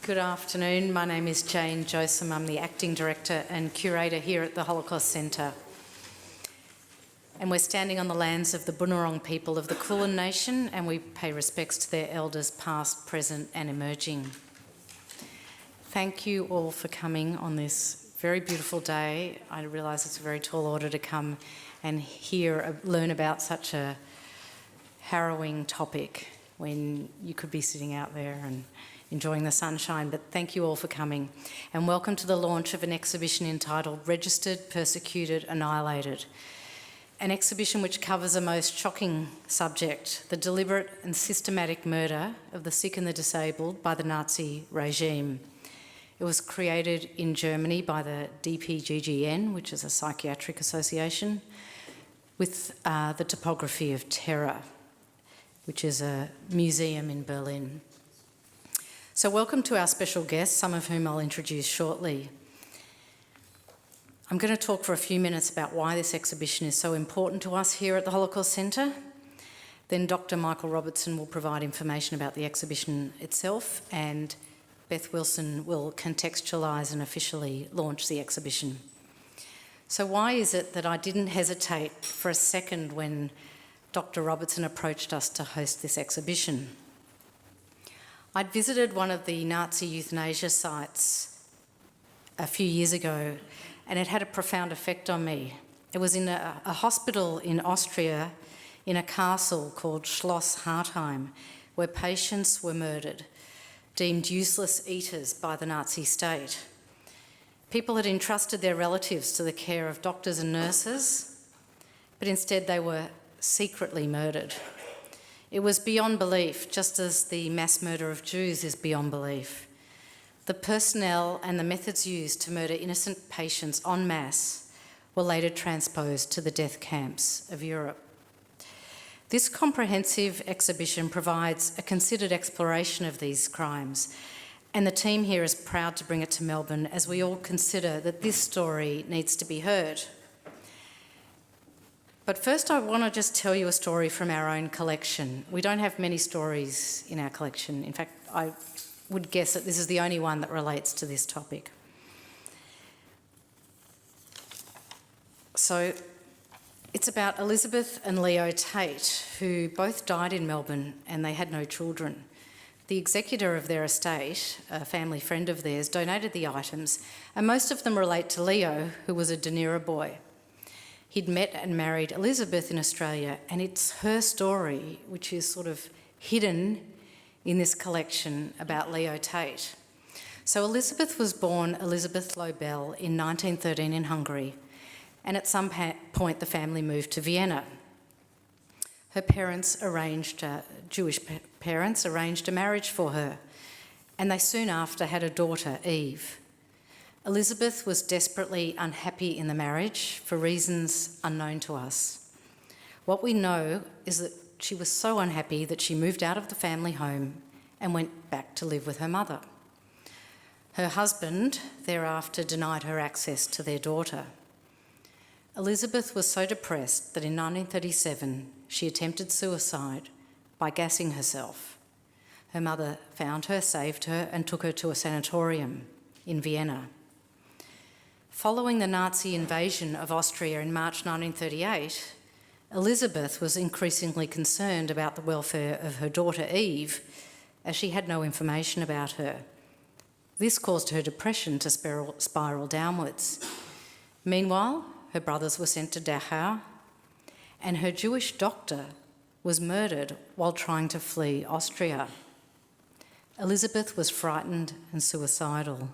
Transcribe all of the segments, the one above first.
Good afternoon. My name is Jane Josem. I'm the Acting Director and Curator here at the Holocaust Centre. And we're standing on the lands of the Bunurong people of the Kulin Nation, and we pay respects to their elders past, present and emerging. Thank you all for coming on this very beautiful day. I realise it's a very tall order to come and learn about such a harrowing topic when you could be sitting out there and enjoying the sunshine, but thank you all for coming. And welcome to the launch of an exhibition entitled Registered, Persecuted, Annihilated. An exhibition which covers a most shocking subject, the deliberate and systematic murder of the sick and the disabled by the Nazi regime. It was created in Germany by the DPGGN, which is a psychiatric association, with the Topography of Terror, which is a museum in Berlin. So welcome to our special guests, some of whom I'll introduce shortly. I'm going to talk for a few minutes about why this exhibition is so important to us here at the Holocaust Centre. Then Dr. Michael Robertson will provide information about the exhibition itself, and Beth Wilson will contextualise and officially launch the exhibition. So why is it that I didn't hesitate for a second when Dr. Robertson approached us to host this exhibition? I'd visited one of the Nazi euthanasia sites a few years ago, and it had a profound effect on me. It was in a hospital in Austria, in a castle called Schloss Hartheim, where patients were murdered, deemed useless eaters by the Nazi state. People had entrusted their relatives to the care of doctors and nurses, but instead they were secretly murdered. It was beyond belief, just as the mass murder of Jews is beyond belief. The personnel and the methods used to murder innocent patients en masse were later transposed to the death camps of Europe. This comprehensive exhibition provides a considered exploration of these crimes, and the team here is proud to bring it to Melbourne as we all consider that this story needs to be heard. But first I want to just tell you a story from our own collection. We don't have many stories in our collection. In fact, I would guess that this is the only one that relates to this topic. So it's about Elizabeth and Leo Tate, who both died in Melbourne and they had no children. The executor of their estate, a family friend of theirs, donated the items, and most of them relate to Leo, who was a Dunera boy. He'd met and married Elizabeth in Australia, and it's her story which is sort of hidden in this collection about Leo Tate. So Elizabeth was born Elizabeth Lobel in 1913 in Hungary, and at some point the family moved to Vienna. Her Jewish parents arranged a marriage for her, and they soon after had a daughter, Eve. Elizabeth was desperately unhappy in the marriage for reasons unknown to us. What we know is that she was so unhappy that she moved out of the family home and went back to live with her mother. Her husband thereafter denied her access to their daughter. Elizabeth was so depressed that in 1937 she attempted suicide by gassing herself. Her mother found her, saved her, and took her to a sanatorium in Vienna. Following the Nazi invasion of Austria in March 1938, Elizabeth was increasingly concerned about the welfare of her daughter Eve, as she had no information about her. This caused her depression to spiral downwards. Meanwhile, her brothers were sent to Dachau, and her Jewish doctor was murdered while trying to flee Austria. Elizabeth was frightened and suicidal.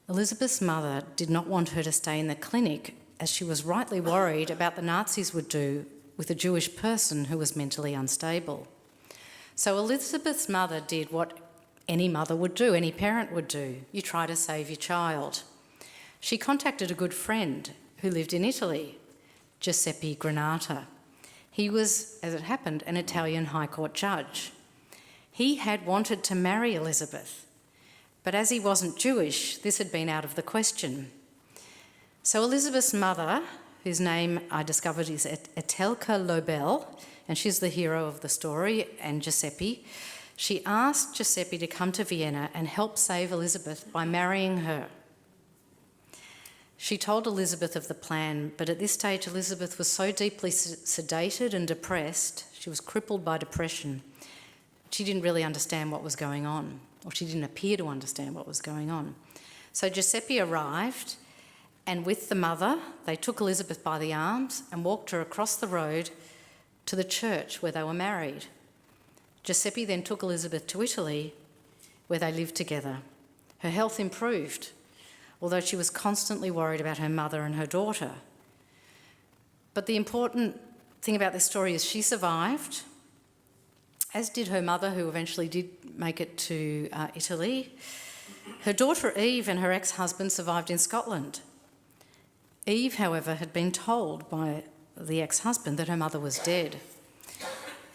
Elizabeth's mother did not want her to stay in the clinic, as she was rightly worried about the Nazis would do with a Jewish person who was mentally unstable. So Elizabeth's mother did what any mother would do, any parent would do. You try to save your child. She contacted a good friend who lived in Italy, Giuseppe Granata. He was, as it happened, an Italian High Court judge. He had wanted to marry Elizabeth, but as he wasn't Jewish, this had been out of the question. So Elizabeth's mother, whose name I discovered is Etelka Lobel, and she's the hero of the story, and Giuseppe, She asked Giuseppe to come to Vienna and help save Elizabeth by marrying her. She told Elizabeth of the plan, but at this stage Elizabeth was so deeply sedated and depressed, she was crippled by depression, she didn't really understand what was going on, or she didn't appear to understand what was going on. So Giuseppe arrived, and with the mother, they took Elizabeth by the arms and walked her across the road to the church where they were married. Giuseppe then took Elizabeth to Italy, where they lived together. Her health improved, although she was constantly worried about her mother and her daughter. But the important thing about this story is she survived, as did her mother, who eventually did make it to Italy. Her daughter Eve and her ex-husband survived in Scotland. Eve, however, had been told by the ex-husband that her mother was dead.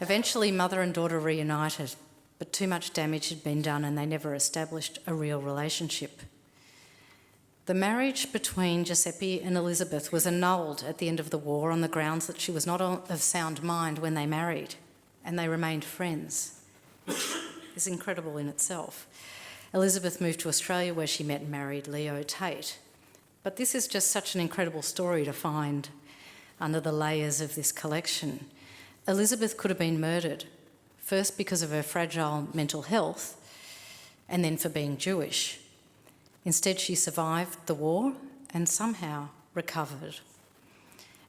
Eventually, mother and daughter reunited, but too much damage had been done and they never established a real relationship. The marriage between Giuseppe and Elizabeth was annulled at the end of the war on the grounds that she was not of sound mind when they married, and they remained friends, which is incredible in itself. Elizabeth moved to Australia, where she met and married Leo Tate. But this is just such an incredible story to find under the layers of this collection. Elizabeth could have been murdered, first because of her fragile mental health, and then for being Jewish. Instead, she survived the war and somehow recovered.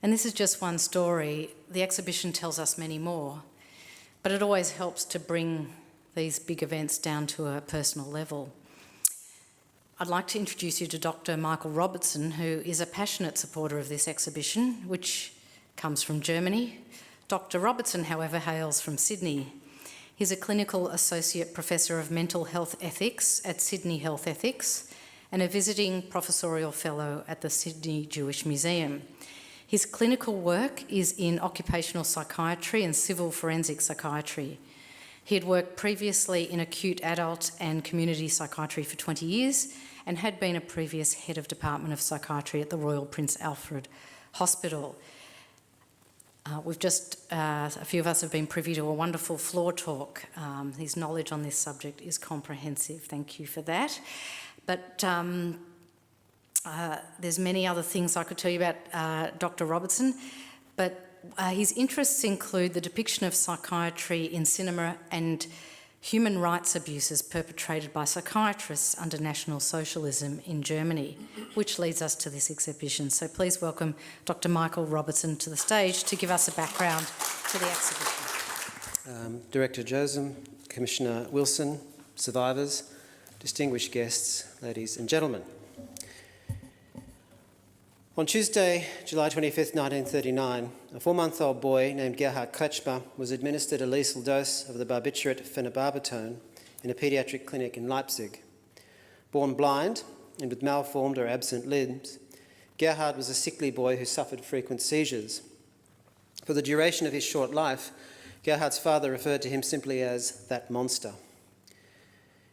And this is just one story. The exhibition tells us many more, but it always helps to bring these big events down to a personal level. I'd like to introduce you to Dr. Michael Robertson, who is a passionate supporter of this exhibition, which comes from Germany. Dr. Robertson, however, hails from Sydney. He's a clinical associate professor of mental health ethics at Sydney Health Ethics and a visiting professorial fellow at the Sydney Jewish Museum. His clinical work is in occupational psychiatry and civil forensic psychiatry. He had worked previously in acute adult and community psychiatry for 20 years and had been a previous head of Department of Psychiatry at the Royal Prince Alfred Hospital. A few of us have been privy to a wonderful floor talk. His knowledge on this subject is comprehensive. Thank you for that. But there's many other things I could tell you about Dr. Robertson, but his interests include the depiction of psychiatry in cinema and human rights abuses perpetrated by psychiatrists under National Socialism in Germany, which leads us to this exhibition. So please welcome Dr. Michael Robertson to the stage to give us a background to the exhibition. Director Josem, Commissioner Wilson, survivors, distinguished guests, ladies and gentlemen. On Tuesday, July 25th, 1939, a 4-month-old boy named Gerhard Kretschmer was administered a lethal dose of the barbiturate phenobarbital in a paediatric clinic in Leipzig. Born blind and with malformed or absent limbs, Gerhard was a sickly boy who suffered frequent seizures. For the duration of his short life, Gerhard's father referred to him simply as that monster.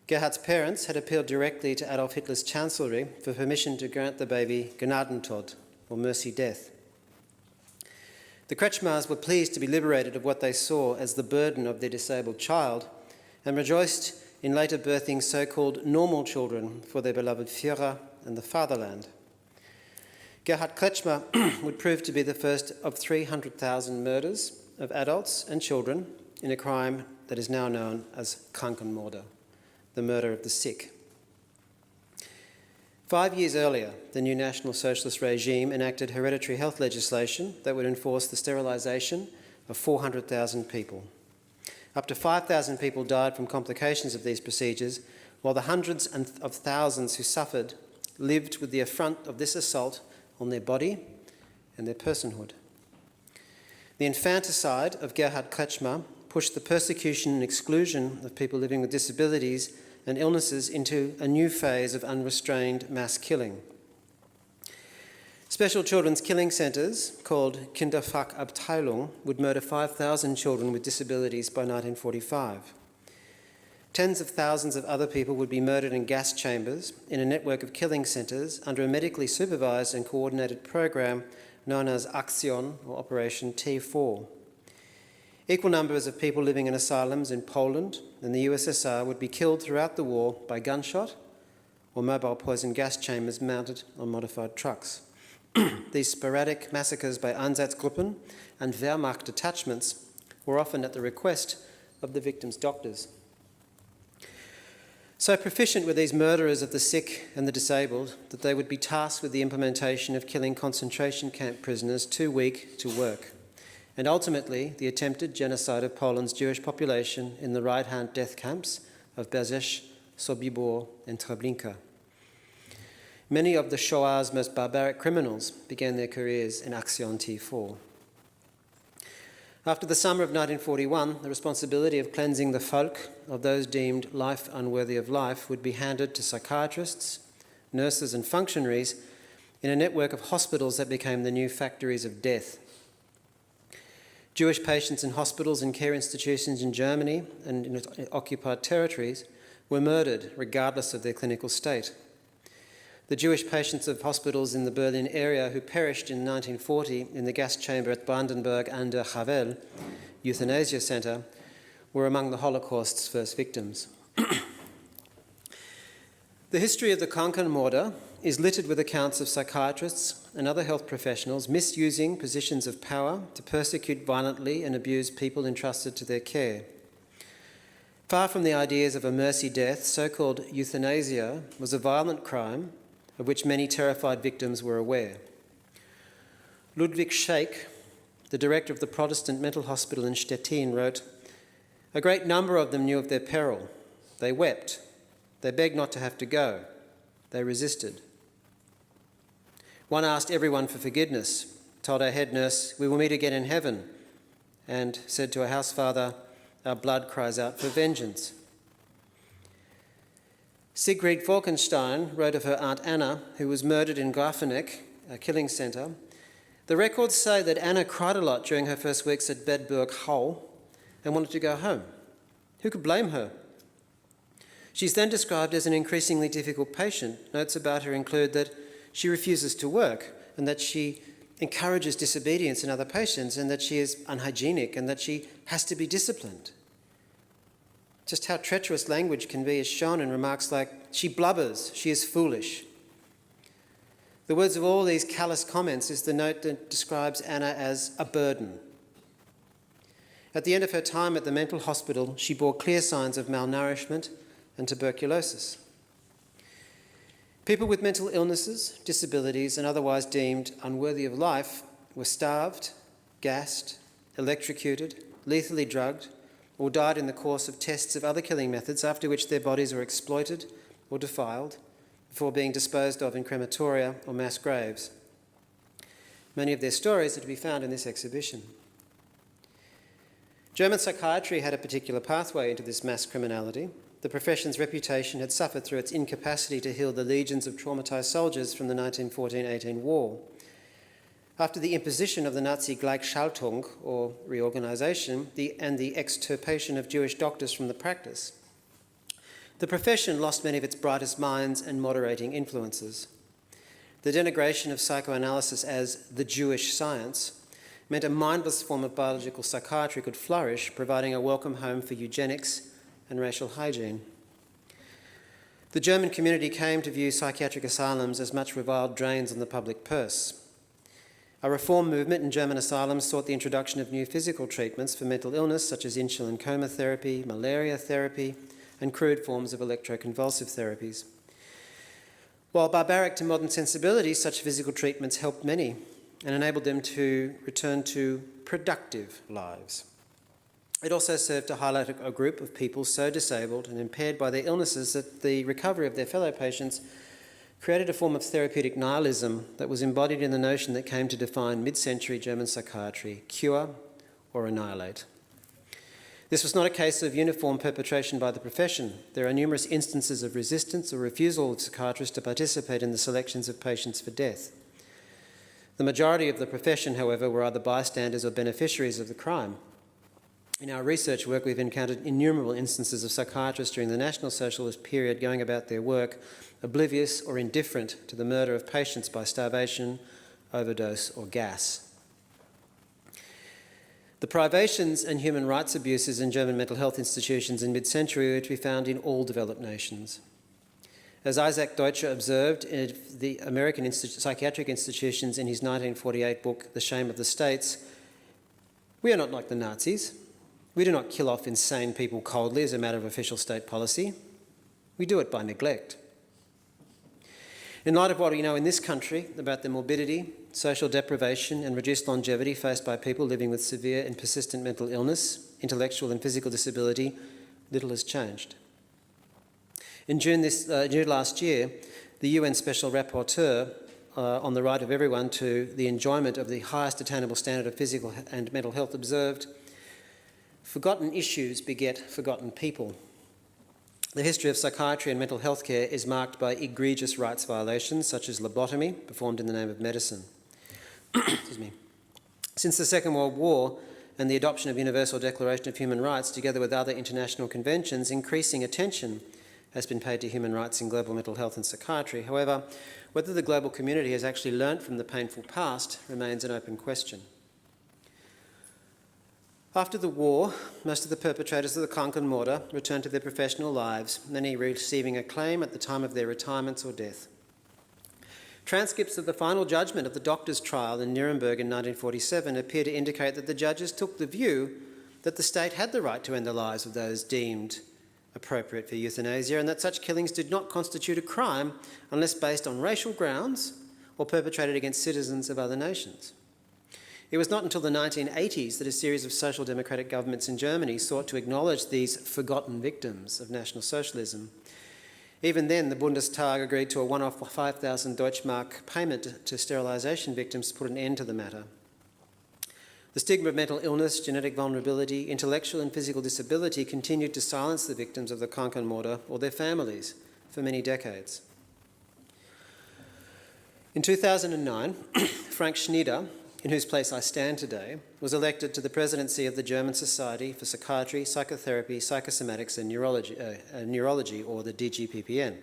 Gerhard's parents had appealed directly to Adolf Hitler's Chancellery for permission to grant the baby Gnadentod, or mercy death. The Kretschmars were pleased to be liberated of what they saw as the burden of their disabled child and rejoiced in later birthing so-called normal children for their beloved Führer and the fatherland. Gerhard Kretschmer would prove to be the first of 300,000 murders of adults and children in a crime that is now known as Krankenmorde, the murder of the sick. 5 years earlier, the new National Socialist regime enacted hereditary health legislation that would enforce the sterilisation of 400,000 people. Up to 5,000 people died from complications of these procedures, while the hundreds of thousands who suffered lived with the affront of this assault on their body and their personhood. The infanticide of Gerhard Kretschmer pushed the persecution and exclusion of people living with disabilities and illnesses into a new phase of unrestrained mass killing. Special children's killing centres, called Kinderfachabteilung, would murder 5,000 children with disabilities by 1945. Tens of thousands of other people would be murdered in gas chambers in a network of killing centres under a medically supervised and coordinated program known as Aktion, or Operation T4. Equal numbers of people living in asylums in Poland and the USSR would be killed throughout the war by gunshot or mobile poison gas chambers mounted on modified trucks. These sporadic massacres by Einsatzgruppen and Wehrmacht detachments were often at the request of the victims' doctors. So proficient were these murderers of the sick and the disabled that they would be tasked with the implementation of killing concentration camp prisoners too weak to work, and ultimately the attempted genocide of Poland's Jewish population in the right-hand death camps of Berzec, Sobibor and Treblinka. Many of the Shoah's most barbaric criminals began their careers in Action T4. After the summer of 1941, the responsibility of cleansing the folk of those deemed life unworthy of life would be handed to psychiatrists, nurses and functionaries in a network of hospitals that became the new factories of death. Jewish patients in hospitals and care institutions in Germany and in occupied territories were murdered regardless of their clinical state. The Jewish patients of hospitals in the Berlin area who perished in 1940 in the gas chamber at Brandenburg an der Havel euthanasia centre were among the Holocaust's first victims. The history of the Krankenmorde is littered with accounts of psychiatrists and other health professionals misusing positions of power to persecute violently and abuse people entrusted to their care. Far from the ideas of a mercy death, so-called euthanasia was a violent crime of which many terrified victims were aware. Ludwig Schaik, the director of the Protestant mental hospital in Stettin, wrote, "A great number of them knew of their peril. They wept. They begged not to have to go. They resisted. One asked everyone for forgiveness, told our head nurse, 'We will meet again in heaven,' and said to a house father, 'Our blood cries out for vengeance.'" Sigrid Falkenstein wrote of her Aunt Anna, who was murdered in Grafeneck, a killing centre. "The records say that Anna cried a lot during her first weeks at Bedburg Hall and wanted to go home. Who could blame her? She's then described as an increasingly difficult patient. Notes about her include that she refuses to work and that she encourages disobedience in other patients and that she is unhygienic and that she has to be disciplined." Just how treacherous language can be is shown in remarks like, "She blubbers, she is foolish." The words of all these callous comments is the note that describes Anna as a burden. At the end of her time at the mental hospital, she bore clear signs of malnourishment and tuberculosis. People with mental illnesses, disabilities, and otherwise deemed unworthy of life were starved, gassed, electrocuted, lethally drugged, or died in the course of tests of other killing methods, after which their bodies were exploited or defiled before being disposed of in crematoria or mass graves. Many of their stories are to be found in this exhibition. German psychiatry had a particular pathway into this mass criminality. The profession's reputation had suffered through its incapacity to heal the legions of traumatised soldiers from the 1914-18 war. After the imposition of the Nazi Gleichschaltung, or reorganisation, and the extirpation of Jewish doctors from the practice, the profession lost many of its brightest minds and moderating influences. The denigration of psychoanalysis as the Jewish science meant a mindless form of biological psychiatry could flourish, providing a welcome home for eugenics and racial hygiene. The German community came to view psychiatric asylums as much reviled drains on the public purse. A reform movement in German asylums sought the introduction of new physical treatments for mental illness, such as insulin coma therapy, malaria therapy, and crude forms of electroconvulsive therapies. While barbaric to modern sensibilities, such physical treatments helped many and enabled them to return to productive lives. It also served to highlight a group of people so disabled and impaired by their illnesses that the recovery of their fellow patients created a form of therapeutic nihilism that was embodied in the notion that came to define mid-century German psychiatry: cure or annihilate. This was not a case of uniform perpetration by the profession. There are numerous instances of resistance or refusal of psychiatrists to participate in the selections of patients for death. The majority of the profession, however, were either bystanders or beneficiaries of the crime. In our research work, we've encountered innumerable instances of psychiatrists during the National Socialist period going about their work oblivious or indifferent to the murder of patients by starvation, overdose or gas. The privations and human rights abuses in German mental health institutions in mid-century were to be found in all developed nations. As Isaac Deutscher observed in the American psychiatric institutions in his 1948 book, The Shame of the States, we are not like the Nazis. We do not kill off insane people coldly as a matter of official state policy. We do it by neglect. In light of what we know in this country about the morbidity, social deprivation and reduced longevity faced by people living with severe and persistent mental illness, intellectual and physical disability, little has changed. In June last year, the UN Special Rapporteur on the right of everyone to the enjoyment of the highest attainable standard of physical and mental health observed, forgotten issues beget forgotten people. The history of psychiatry and mental health care is marked by egregious rights violations such as lobotomy performed in the name of medicine. Excuse me. Since the Second World War and the adoption of Universal Declaration of Human Rights, together with other international conventions, increasing attention has been paid to human rights in global mental health and psychiatry. However, whether the global community has actually learnt from the painful past remains an open question. After the war, most of the perpetrators of the Krankenmorde returned to their professional lives, many receiving acclaim at the time of their retirements or death. Transcripts of the final judgment of the doctor's trial in Nuremberg in 1947 appear to indicate that the judges took the view that the state had the right to end the lives of those deemed appropriate for euthanasia, and that such killings did not constitute a crime unless based on racial grounds or perpetrated against citizens of other nations. It was not until the 1980s that a series of social democratic governments in Germany sought to acknowledge these forgotten victims of National Socialism. Even then, the Bundestag agreed to a one-off 5,000 Deutschmark payment to sterilisation victims to put an end to the matter. The stigma of mental illness, genetic vulnerability, intellectual and physical disability continued to silence the victims of the Krankenmorde or their families for many decades. In 2009, Frank Schneider, in whose place I stand today, was elected to the presidency of the German Society for Psychiatry, Psychotherapy, Psychosomatics and Neurology, or the DGPPN.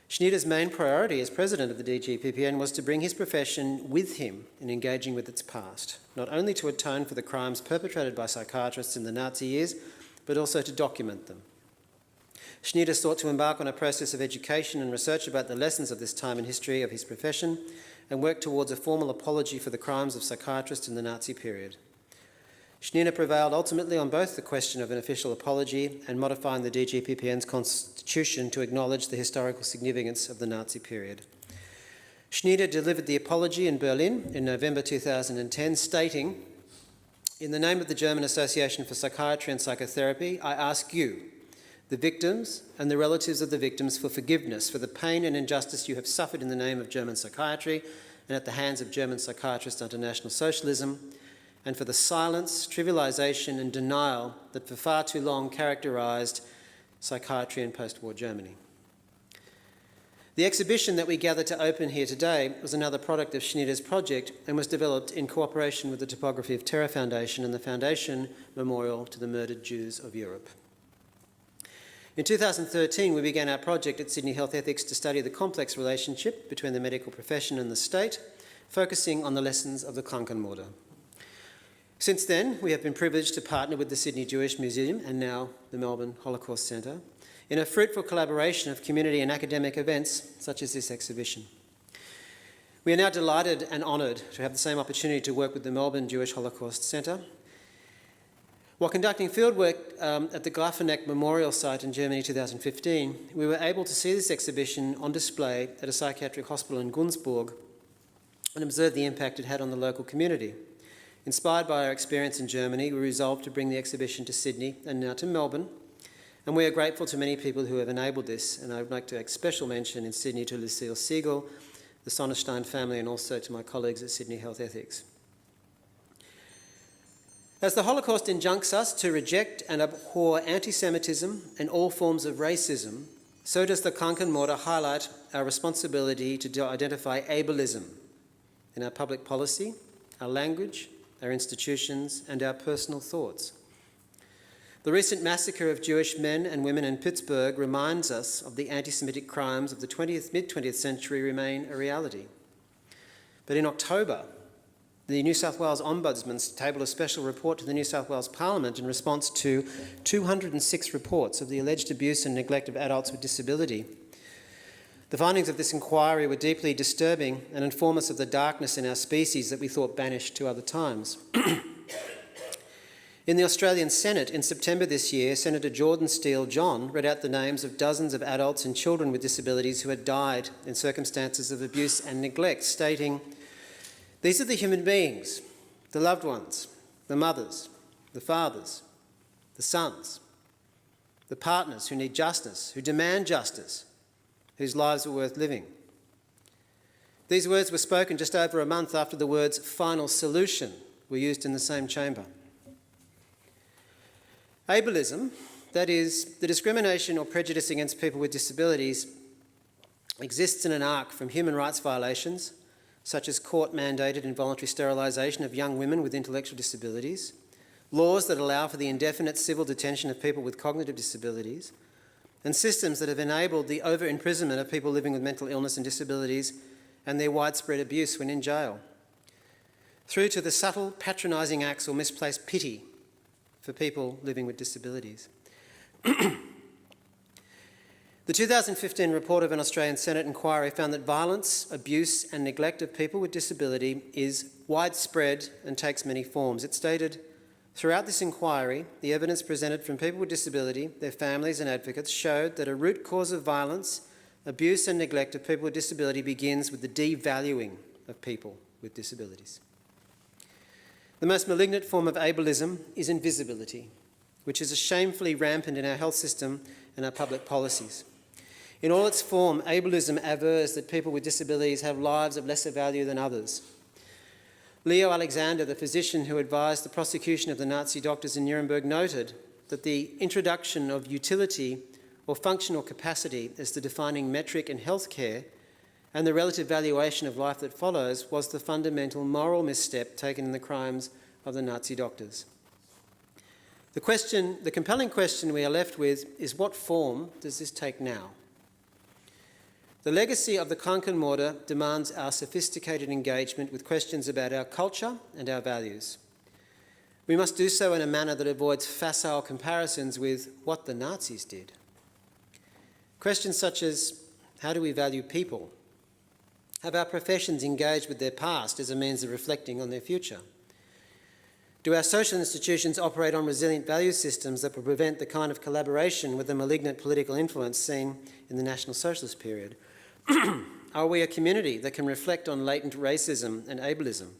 Schneider's main priority as president of the DGPPN was to bring his profession with him in engaging with its past, not only to atone for the crimes perpetrated by psychiatrists in the Nazi years, but also to document them. Schneider sought to embark on a process of education and research about the lessons of this time in history of his profession and work towards a formal apology for the crimes of psychiatrists in the Nazi period. Schneider prevailed ultimately on both the question of an official apology and modifying the DGPPN's constitution to acknowledge the historical significance of the Nazi period. Schneider delivered the apology in Berlin in November 2010, stating, "In the name of the German Association for Psychiatry and Psychotherapy, I ask you, the victims and the relatives of the victims, for forgiveness for the pain and injustice you have suffered in the name of German psychiatry and at the hands of German psychiatrists under National Socialism, and for the silence, trivialisation and denial that for far too long characterised psychiatry in post-war Germany." The exhibition that we gather to open here today was another product of Schneider's project and was developed in cooperation with the Topography of Terror Foundation and the Foundation Memorial to the Murdered Jews of Europe. In 2013, we began our project at Sydney Health Ethics to study the complex relationship between the medical profession and the state, focusing on the lessons of the Krankenmorde. Since then, we have been privileged to partner with the Sydney Jewish Museum and now the Melbourne Holocaust Centre in a fruitful collaboration of community and academic events such as this exhibition. We are now delighted and honoured to have the same opportunity to work with the Melbourne Jewish Holocaust Centre. While conducting fieldwork at the Grafeneck Memorial Site in Germany in 2015, we were able to see this exhibition on display at a psychiatric hospital in Günzburg and observe the impact it had on the local community. Inspired by our experience in Germany, we resolved to bring the exhibition to Sydney and now to Melbourne, and we are grateful to many people who have enabled this, and I would like to make special mention in Sydney to Lucille Siegel, the Sonnenstein family, and also to my colleagues at Sydney Health Ethics. As the Holocaust injuncts us to reject and abhor anti-Semitism and all forms of racism, so does the Krankenmorde highlight our responsibility to identify ableism in our public policy, our language, our institutions, and our personal thoughts. The recent massacre of Jewish men and women in Pittsburgh reminds us of the anti-Semitic crimes of the mid-20th century remain a reality. But in October, The New South Wales Ombudsman tabled a special report to the New South Wales Parliament in response to 206 reports of the alleged abuse and neglect of adults with disability. The findings of this inquiry were deeply disturbing and inform us of the darkness in our species that we thought banished to other times. In the Australian Senate in September this year, Senator Jordan Steele John read out the names of dozens of adults and children with disabilities who had died in circumstances of abuse and neglect, stating, "These are the human beings, the loved ones, the mothers, the fathers, the sons, the partners who need justice, who demand justice, whose lives are worth living." These words were spoken just over a month after the words "final solution" were used in the same chamber. Ableism, that is, the discrimination or prejudice against people with disabilities, exists in an arc from human rights violations, such as court-mandated involuntary sterilisation of young women with intellectual disabilities, laws that allow for the indefinite civil detention of people with cognitive disabilities, and systems that have enabled the over-imprisonment of people living with mental illness and disabilities and their widespread abuse when in jail, through to the subtle patronising acts or misplaced pity for people living with disabilities. The 2015 report of an Australian Senate inquiry found that violence, abuse and neglect of people with disability is widespread and takes many forms. It stated, "Throughout this inquiry, the evidence presented from people with disability, their families and advocates showed that a root cause of violence, abuse and neglect of people with disability begins with the devaluing of people with disabilities." The most malignant form of ableism is invisibility, which is shamefully rampant in our health system and our public policies. In all its form, ableism avers that people with disabilities have lives of lesser value than others. Leo Alexander, the physician who advised the prosecution of the Nazi doctors in Nuremberg, noted that the introduction of utility or functional capacity as the defining metric in healthcare and the relative valuation of life that follows was the fundamental moral misstep taken in the crimes of the Nazi doctors. The compelling question we are left with is, what form does this take now? The legacy of the Krankenmorde demands our sophisticated engagement with questions about our culture and our values. We must do so in a manner that avoids facile comparisons with what the Nazis did. Questions such as, how do we value people? Have our professions engaged with their past as a means of reflecting on their future? Do our social institutions operate on resilient value systems that will prevent the kind of collaboration with the malignant political influence seen in the National Socialist period? Are we a community that can reflect on latent racism and ableism?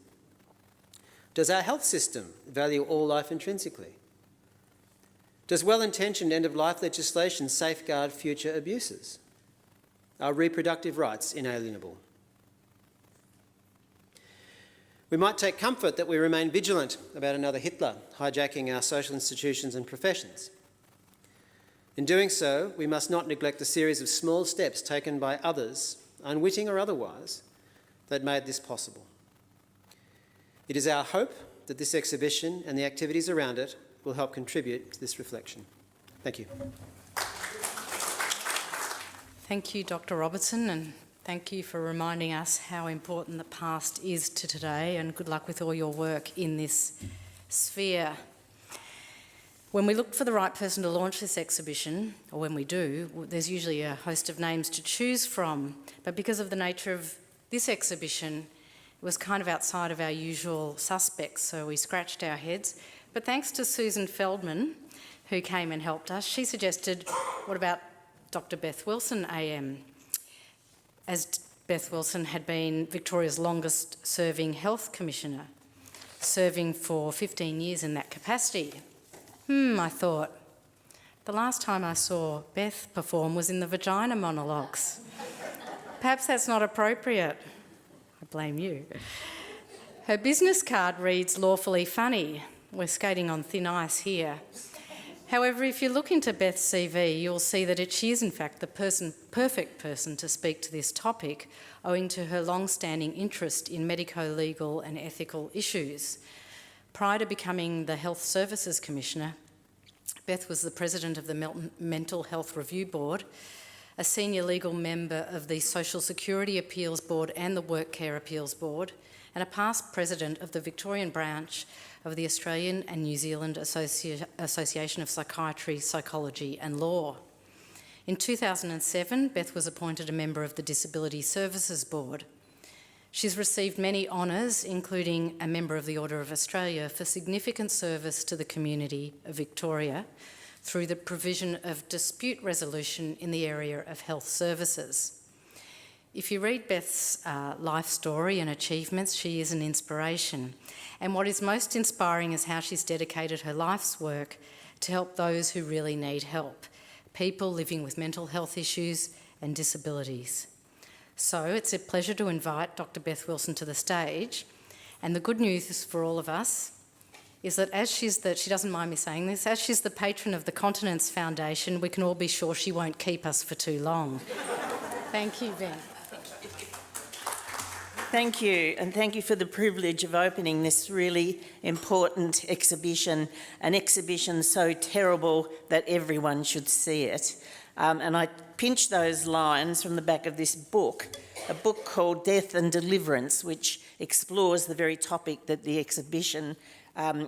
Does our health system value all life intrinsically? Does well-intentioned end-of-life legislation safeguard future abuses? Are reproductive rights inalienable? We might take comfort that we remain vigilant about another Hitler hijacking our social institutions and professions. In doing so, we must not neglect the series of small steps taken by others, unwitting or otherwise, that made this possible. It is our hope that this exhibition and the activities around it will help contribute to this reflection. Thank you. Thank you, Dr. Robertson, and thank you for reminding us how important the past is to today, and good luck with all your work in this sphere. When we look for the right person to launch this exhibition, or when we do, there's usually a host of names to choose from, but because of the nature of this exhibition, it was kind of outside of our usual suspects, so we scratched our heads. But thanks to Susan Feldman, who came and helped us, she suggested, what about Dr. Beth Wilson AM? As Beth Wilson had been Victoria's longest serving health commissioner, serving for 15 years in that capacity. I thought, the last time I saw Beth perform was in the vagina monologues. Perhaps that's not appropriate. I blame you. Her business card reads lawfully funny. We're skating on thin ice here. However, if you look into Beth's CV, you'll see that she is in fact the perfect person to speak to this topic, owing to her long-standing interest in medico-legal and ethical issues. Prior to becoming the Health Services Commissioner, Beth was the President of the Mental Health Review Board, a senior legal member of the Social Security Appeals Board and the Work Care Appeals Board, and a past president of the Victorian branch of the Australian and New Zealand Association of Psychiatry, Psychology and Law. In 2007, Beth was appointed a member of the Disability Services Board. She's received many honours, including a member of the Order of Australia for significant service to the community of Victoria through the provision of dispute resolution in the area of health services. If you read Beth's life story and achievements, she is an inspiration. And what is most inspiring is how she's dedicated her life's work to help those who really need help, people living with mental health issues and disabilities. So it's a pleasure to invite Dr. Beth Wilson to the stage. And the good news for all of us is that she doesn't mind me saying this, as she's the patron of the Continence Foundation, we can all be sure she won't keep us for too long. Thank you, Ben. Thank you, and thank you for the privilege of opening this really important exhibition, an exhibition so terrible that everyone should see it. And I pinched those lines from the back of this book, a book called Death and Deliverance, which explores the very topic that the exhibition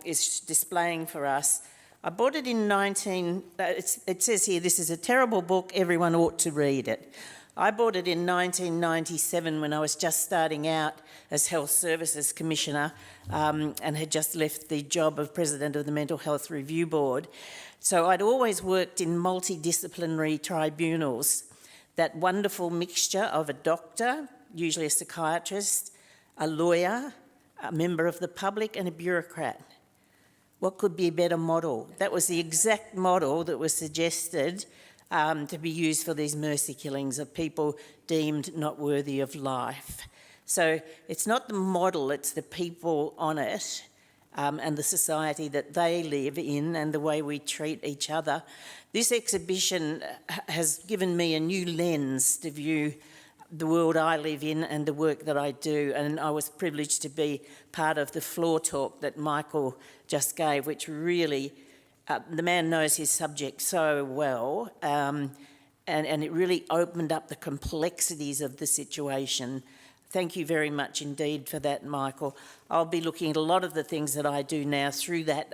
is displaying for us. I bought it in it says here, this is a terrible book, everyone ought to read it. I bought it in 1997 when I was just starting out as Health Services Commissioner and had just left the job of President of the Mental Health Review Board. So I'd always worked in multidisciplinary tribunals, that wonderful mixture of a doctor, usually a psychiatrist, a lawyer, a member of the public and a bureaucrat. What could be a better model? That was the exact model that was suggested to be used for these mercy killings of people deemed not worthy of life. So it's not the model, it's the people on it and the society that they live in and the way we treat each other. This exhibition has given me a new lens to view the world I live in and the work that I do, and I was privileged to be part of the floor talk that Michael just gave, which really, the man knows his subject so well, and it really opened up the complexities of the situation. Thank you very much indeed for that, Michael. I'll be looking at a lot of the things that I do now through that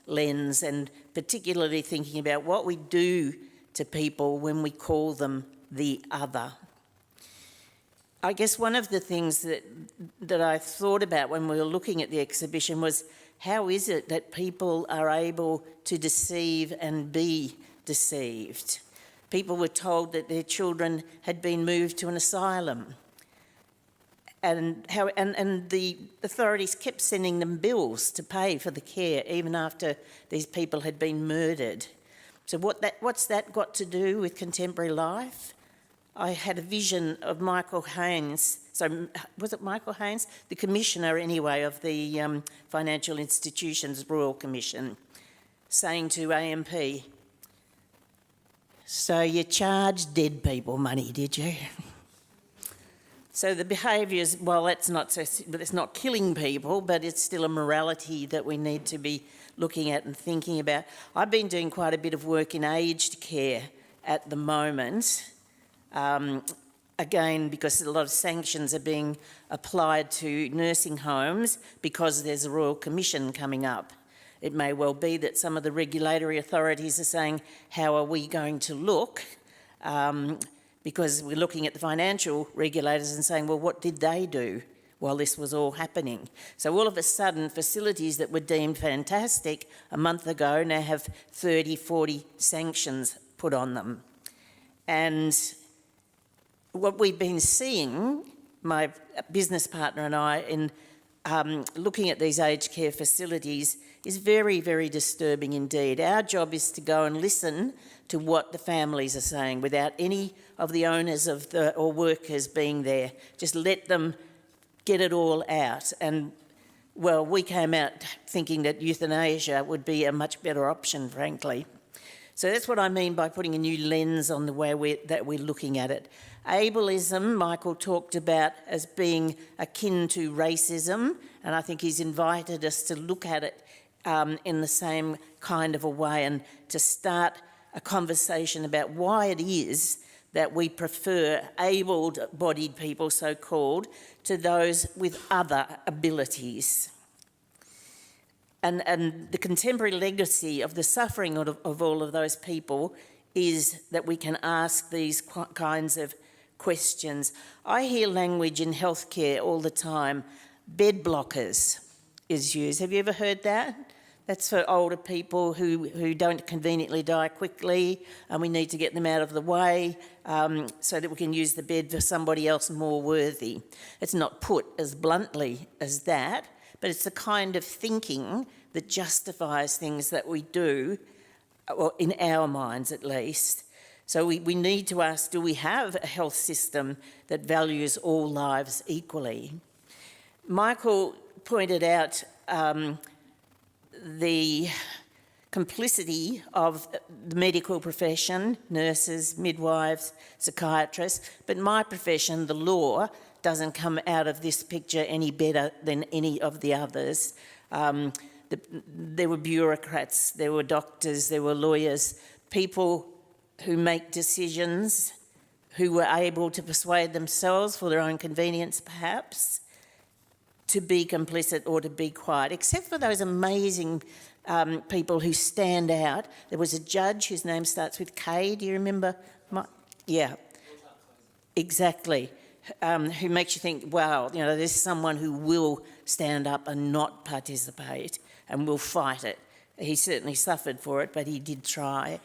lens, and particularly thinking about what we do to people when we call them the other. I guess one of the things that I thought about when we were looking at the exhibition was, how is it that people are able to deceive and be deceived? People were told that their children had been moved to an asylum, and the authorities kept sending them bills to pay for the care even after these people had been murdered. So what's that got to do with contemporary life? I had a vision of Michael Haynes, so was it Michael Haynes? The commissioner, anyway, of the Financial Institutions Royal Commission, saying to AMP, "So you charged dead people money, did you?" So the behaviours, well, it's not killing people, but it's still a morality that we need to be looking at and thinking about. I've been doing quite a bit of work in aged care at the moment, again, because a lot of sanctions are being applied to nursing homes because there's a Royal Commission coming up. It may well be that some of the regulatory authorities are saying, how are we going to look? Because we're looking at the financial regulators and saying, well, what did they do while this was all happening? So all of a sudden, facilities that were deemed fantastic a month ago now have 30, 40 sanctions put on them. And what we've been seeing, my business partner and I, in looking at these aged care facilities is very, very disturbing indeed. Our job is to go and listen to what the families are saying without any of the owners of or workers being there. Just let them get it all out. And, well, we came out thinking that euthanasia would be a much better option, frankly. So that's what I mean by putting a new lens on the way that we're looking at it. Ableism, Michael talked about as being akin to racism, and I think he's invited us to look at it in the same kind of a way and to start a conversation about why it is that we prefer able-bodied people, so-called, to those with other abilities. And the contemporary legacy of the suffering of all of those people is that we can ask these kinds of questions. I hear language in healthcare all the time. Bed blockers is used. Have you ever heard that? That's for older people who don't conveniently die quickly, and we need to get them out of the way so that we can use the bed for somebody else more worthy. It's not put as bluntly as that, but it's the kind of thinking that justifies things that we do, or in our minds at least. So we need to ask, do we have a health system that values all lives equally? Michael pointed out the complicity of the medical profession, nurses, midwives, psychiatrists, but my profession, the law, doesn't come out of this picture any better than any of the others. There were bureaucrats, there were doctors, there were lawyers, people who make decisions, who were able to persuade themselves for their own convenience, perhaps, to be complicit or to be quiet, except for those amazing people who stand out. There was a judge whose name starts with K. Do you remember? Yeah, exactly. Who makes you think, wow, you know, there's someone who will stand up and not participate and will fight it. He certainly suffered for it, but he did try.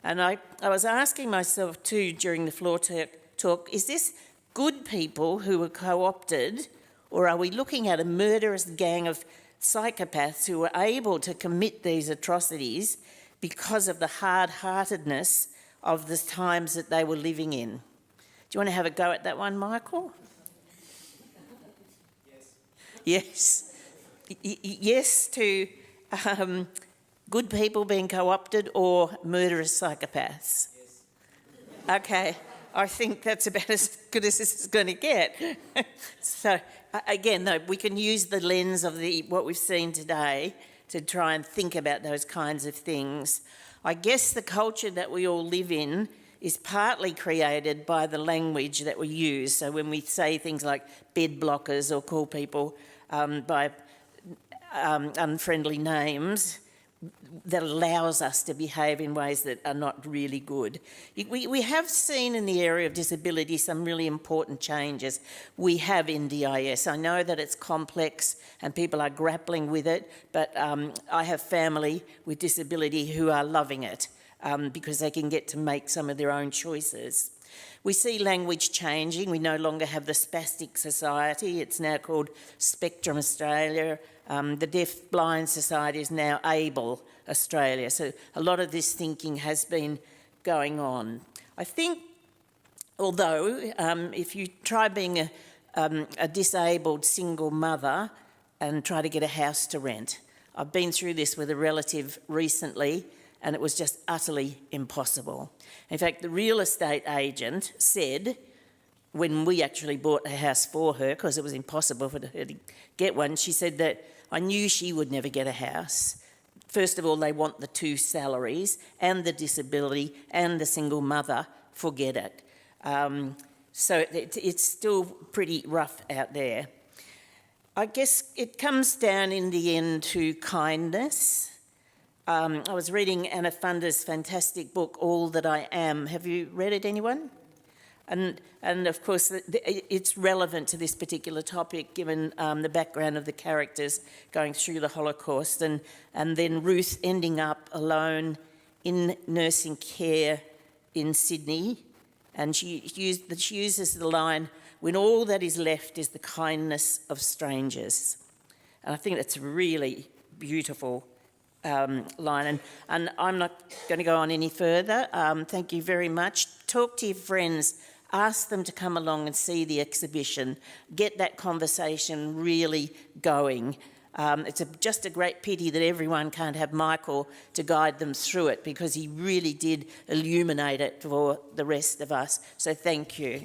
And I was asking myself too during the floor talk, is this good people who were co-opted, or are we looking at a murderous gang of psychopaths who were able to commit these atrocities because of the hard-heartedness of the times that they were living in? Do you want to have a go at that one, Michael? Yes. Yes to good people being co-opted or murderous psychopaths? Yes. Okay, I think that's about as good as this is going to get. So, again, though, we can use the lens of what we've seen today to try and think about those kinds of things. I guess the culture that we all live in is partly created by the language that we use. So when we say things like bed blockers or call people by unfriendly names, that allows us to behave in ways that are not really good. We have seen in the area of disability some really important changes. We have NDIS. I know that it's complex and people are grappling with it, but I have family with disability who are loving it because they can get to make some of their own choices. We see language changing. We no longer have the Spastic Society. It's now called Spectrum Australia. The Deaf Blind Society is now Able Australia. So a lot of this thinking has been going on. I think, although, if you try being a disabled single mother and try to get a house to rent, I've been through this with a relative recently, and it was just utterly impossible. In fact, the real estate agent said, when we actually bought a house for her, because it was impossible for her to get one, she said that I knew she would never get a house. First of all, they want the two salaries and the disability and the single mother, forget it. So it's still pretty rough out there. I guess it comes down in the end to kindness. I was reading Anna Funder's fantastic book, All That I Am. Have you read it, anyone? And of course, it's relevant to this particular topic, given the background of the characters going through the Holocaust, and then Ruth ending up alone in nursing care in Sydney. And she uses the line, when all that is left is the kindness of strangers. And I think that's a really beautiful line. And I'm not going to go on any further. Thank you very much. Talk to your friends. Ask them to come along and see the exhibition. Get that conversation really going. It's just a great pity that everyone can't have Michael to guide them through it, because he really did illuminate it for the rest of us. So thank you.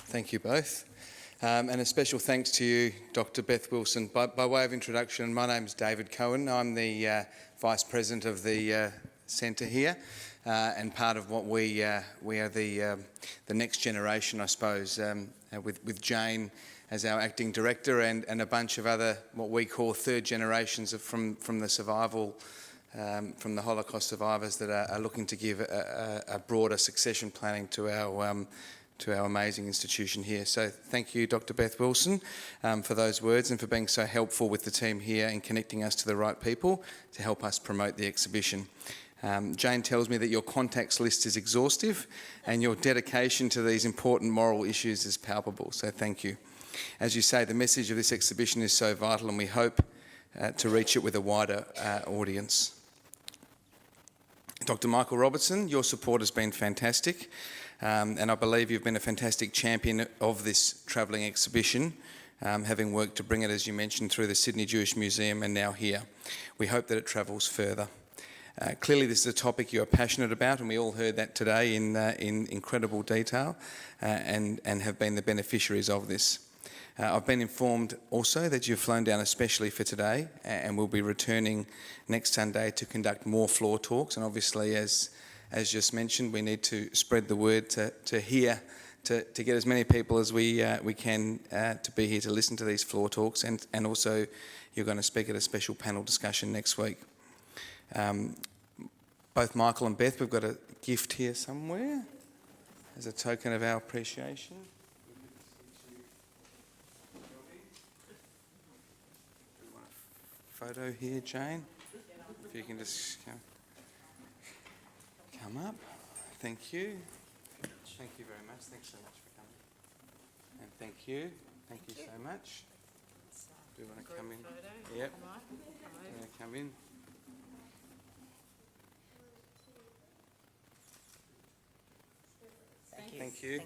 Thank you both. And a special thanks to you, Dr. Beth Wilson. By way of introduction, my name is David Cohen. I'm the Vice President of the Centre here. and part of what we are the next generation, I suppose, with Jane as our acting director and a bunch of other what we call third generations from the survival, from the Holocaust survivors that are looking to give a broader succession planning to our amazing institution here. So thank you, Dr. Beth Wilson, for those words and for being so helpful with the team here in connecting us to the right people to help us promote the exhibition. Jane tells me that your contacts list is exhaustive and your dedication to these important moral issues is palpable, so thank you. As you say, the message of this exhibition is so vital and we hope to reach it with a wider audience. Dr. Michael Robertson, your support has been fantastic. And I believe you've been a fantastic champion of this travelling exhibition, having worked to bring it, as you mentioned, through the Sydney Jewish Museum and now here. We hope that it travels further. Clearly this is a topic you are passionate about, and we all heard that today in incredible detail, and have been the beneficiaries of this. I've been informed also that you've flown down especially for today, and will be returning next Sunday to conduct more floor talks, and obviously as just mentioned, we need to spread the word to get as many people as we can to be here to listen to these floor talks, and also you're going to speak at a special panel discussion next week. Both Michael and Beth, we've got a gift here somewhere as a token of our appreciation. Photo here, Jane. If you can just come up. Thank you. Thank you very much. Thanks so much for coming. And thank you. Thank you so much. Do you want to come in? Yep. Do you want to come in? Thank you.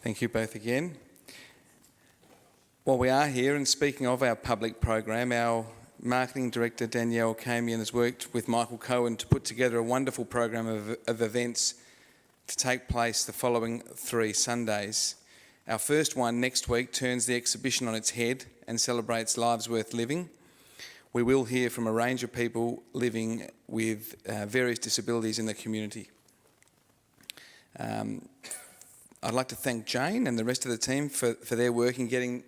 Thank you both again. While we are here, and speaking of our public program, our Marketing Director Danielle Camion has worked with Michael Cohen to put together a wonderful program of events to take place the following 3 Sundays. Our first one next week turns the exhibition on its head and celebrates lives worth living. We will hear from a range of people living with various disabilities in the community. I'd like to thank Jane and the rest of the team for their work in getting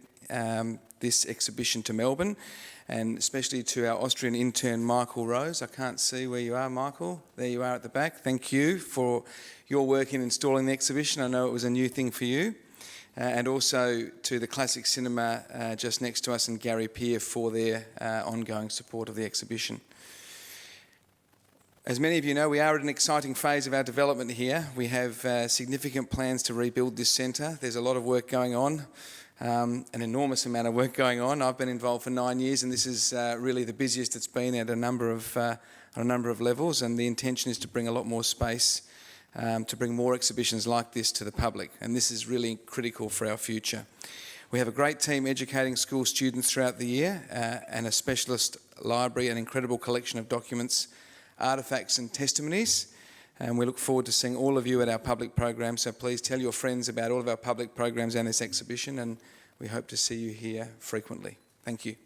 this exhibition to Melbourne, and especially to our Austrian intern Michael Rose. I can't see where you are, Michael. There you are at the back. Thank you for your work in installing the exhibition. I know it was a new thing for you. And also to the Classic Cinema just next to us and Gary Peer for their ongoing support of the exhibition. As many of you know, we are at an exciting phase of our development here. We have significant plans to rebuild this centre. There's a lot of work going on, an enormous amount of work going on. I've been involved for 9 years, and this is really the busiest it's been at a number of levels, and the intention is to bring a lot more space, to bring more exhibitions like this to the public, and this is really critical for our future. We have a great team educating school students throughout the year, and a specialist library, an incredible collection of documents, artefacts and testimonies, and we look forward to seeing all of you at our public program. So please tell your friends about all of our public programs and this exhibition, and we hope to see you here frequently. Thank you.